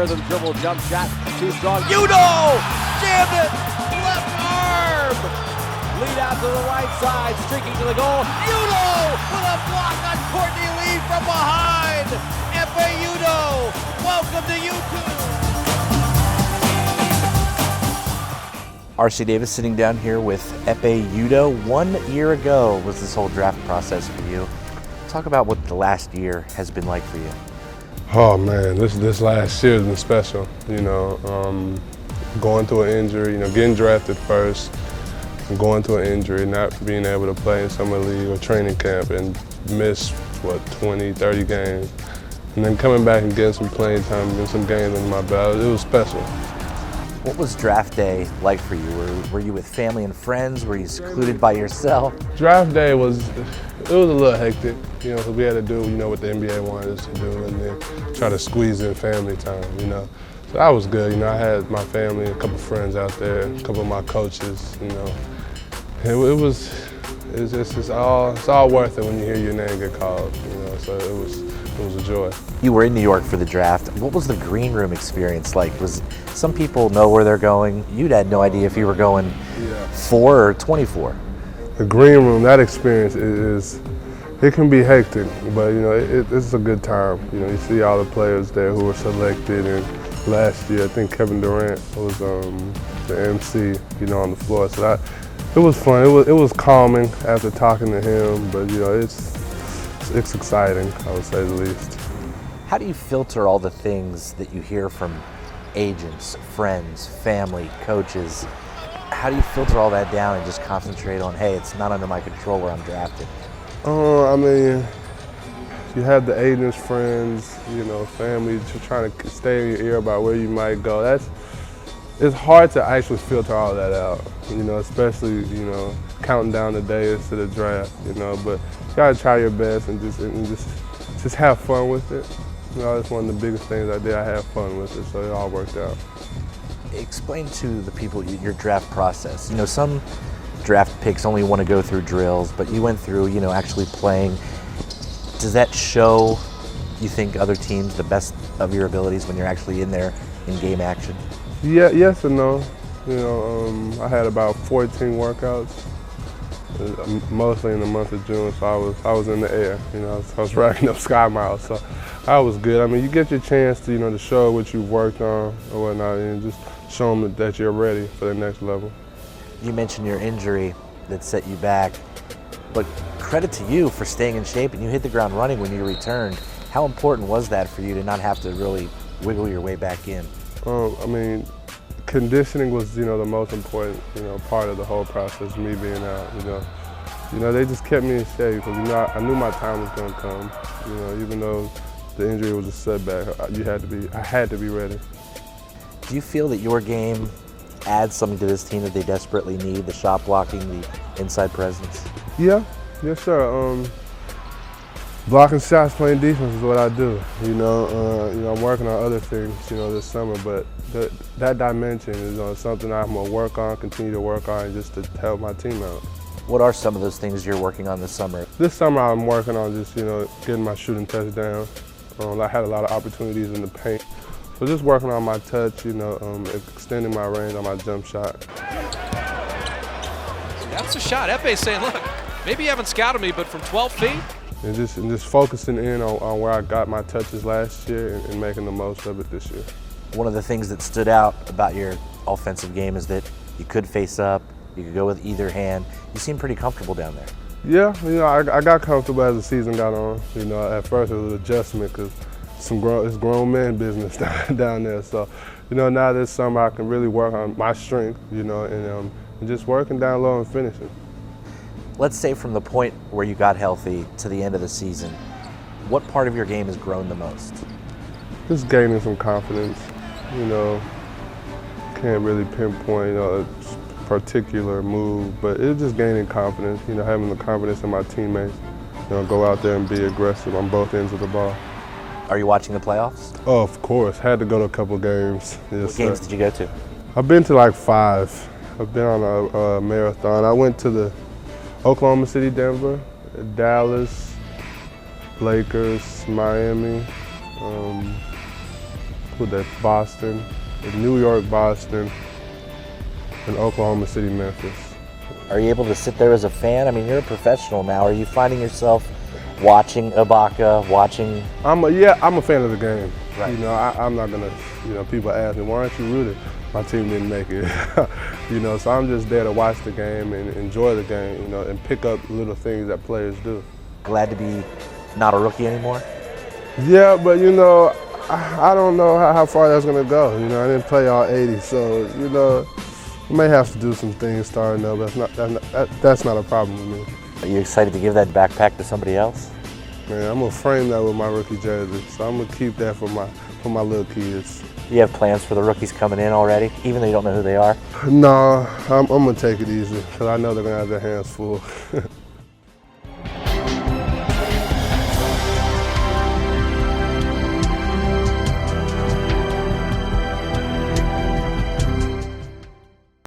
rhythm dribble jump shot. Too strong. Udoh! Jammed it! Left arm! Lead out to the right side, streaking to the goal. Udoh with a block on Courtney Lee from behind. Ekpe Udoh, welcome to YouTube. R.C. Davis sitting down here with Ekpe Udoh. 1 year ago was this whole draft process for you. Talk about what the last year has been like for you. Oh man, this last year has been special. Going through an injury, getting drafted first, and going through an injury, not being able to play in summer league or training camp and miss, 20, 30 games. And then coming back and getting some playing time, getting some games under my belt, it was special. What was draft day like for you? Were you with family and friends? Were you secluded by yourself? Draft day was a little hectic, because we had to do, what the NBA wanted us to do and then try to squeeze in family time, So that was good, I had my family, a couple friends out there, a couple of my coaches, It's all worth it when you hear your name get called, so it was a joy. You were in New York for the draft. What was the green room experience like? Some people know where they're going. You had no idea if you were going 4 or 24. The green room, that experience it can be hectic, but it's a good time. You see all the players there who were selected, and last year I think Kevin Durant was the MC, on the floor. So it was fun. It was calming after talking to him, but it's exciting, I would say the least. How do you filter all the things that you hear from agents, friends, family, coaches? How do you filter all that down and just concentrate on, hey, it's not under my control where I'm drafted? You have the agents, friends, family trying to stay in your ear about where you might go. It's hard to actually filter all that out, especially, counting down the days to the draft, but you gotta try your best and just have fun with it. That's one of the biggest things I did. I had fun with it, so it all worked out. Explain to the people your draft process. Some draft picks only want to go through drills, but you went through, actually playing. Does that show, you think, other teams the best of your abilities when you're actually in there in game action? Yeah, yes and no. I had about 14 workouts, mostly in the month of June, so I was in the air. I was racking up sky miles, so I was good. You get your chance to, to show what you've worked on or whatnot, and just show them that you're ready for the next level. You mentioned your injury that set you back, but credit to you for staying in shape, and you hit the ground running when you returned. How important was that for you to not have to really wiggle your way back in? Conditioning was, the most important, part of the whole process, me being out, they just kept me in shape because, I knew my time was going to come, even though the injury was a setback, I had to be ready. Do you feel that your game adds something to this team that they desperately need, the shot blocking, the inside presence? Yeah, yes sir. Blocking shots, playing defense is what I do. I'm working on other things, this summer, but that dimension is something I'm gonna work on, continue to work on, just to help my team out. What are some of those things you're working on this summer? This summer I'm working on just, getting my shooting touch down. I had a lot of opportunities in the paint. So just working on my touch, extending my range on my jump shot. That's a shot. Ekpe's saying, look, maybe you haven't scouted me, but from 12 feet. And just focusing in on where I got my touches last year and making the most of it this year. One of the things that stood out about your offensive game is that you could face up, you could go with either hand. You seem pretty comfortable down there. Yeah, I got comfortable as the season got on. At first it was an adjustment because it's grown man business down there. So, now this summer I can really work on my strength, and just working down low and finishing. Let's say from the point where you got healthy to the end of the season, what part of your game has grown the most? Just gaining some confidence, can't really pinpoint a particular move, but it's just gaining confidence, having the confidence in my teammates, go out there and be aggressive on both ends of the ball. Are you watching the playoffs? Oh, of course, had to go to a couple games. Yes, what games did you go to? I've been to like 5. I've been on a marathon. I went to the Oklahoma City, Denver, Dallas, Lakers, Miami, Boston, New York, Boston, and Oklahoma City, Memphis. Are you able to sit there as a fan? I mean, you're a professional now. Are you finding yourself watching Ibaka, watching? I'm a fan of the game. Right. You know, I'm not gonna, people ask me, why aren't you rooting? My team didn't make it. So I'm just there to watch the game and enjoy the game, and pick up little things that players do. Glad to be not a rookie anymore? Yeah, but I don't know how far that's gonna go. I didn't play all 80, so I may have to do some things starting up. That's not a problem with me. Are you excited to give that backpack to somebody else? Man, I'm gonna frame that with my rookie jersey, so I'm gonna keep that for my little kids. Do you have plans for the rookies coming in already, even though you don't know who they are? No, I'm gonna take it easy because I know they're gonna have their hands full.